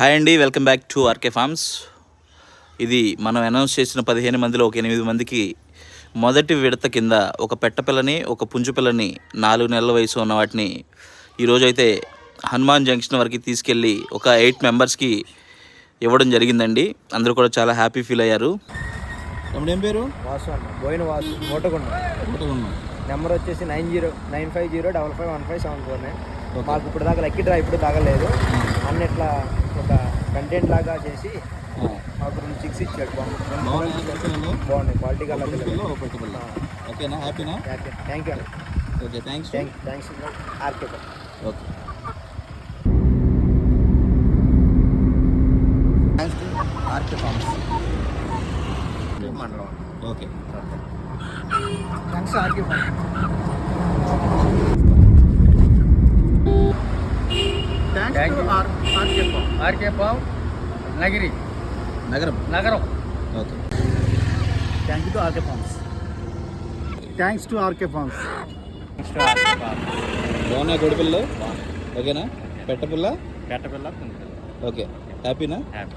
Hi అండి, welcome back to RK farms. ఇది మనం అనౌన్స్ చేసిన 15 మందిలో ఒక 8 మందికి మొదటి విడత కింద ఒక పెట్టపిల్లని, ఒక పుంజు పిల్లని 4 నెలల వయసు ఉన్న వాటిని ఈరోజైతే హనుమాన్ జంక్షన్ వరకు తీసుకెళ్ళి ఒక 8 మెంబర్స్కి ఇవ్వడం జరిగిందండి. అందరూ కూడా చాలా హ్యాపీ ఫీల్ అయ్యారు. ఏం పేరు? వాసు అన్న, బోయిన వాసు, ఓటగుండ. నెంబర్ వచ్చేసి 9095551574. మాకు ఇప్పుడు దాకా లక్కీ డ్రా ఇప్పుడు తాగలేదు. అన్నిట్లా ఒక కంటెంట్ లాగా చేసి మాకు 2 6 ఇచ్చాడు. బాగుంది, క్వాలిటీ గా. ఓకేనా? హ్యాపీనా? Thank you. Okay, thanks. R K. Okay, thanks to RK farms మండలం. Okay, thanks R K farms. R K farm నగరం. Okay, thank you to RK farms. Thanks to RK farms. బాగున్నాయి కోడి పిల్లలు? ఓకేనా? పెట్టపిల్ల? పెట్టపిల్ల. ఓకే, హ్యాపీనా? హ్యాపీ.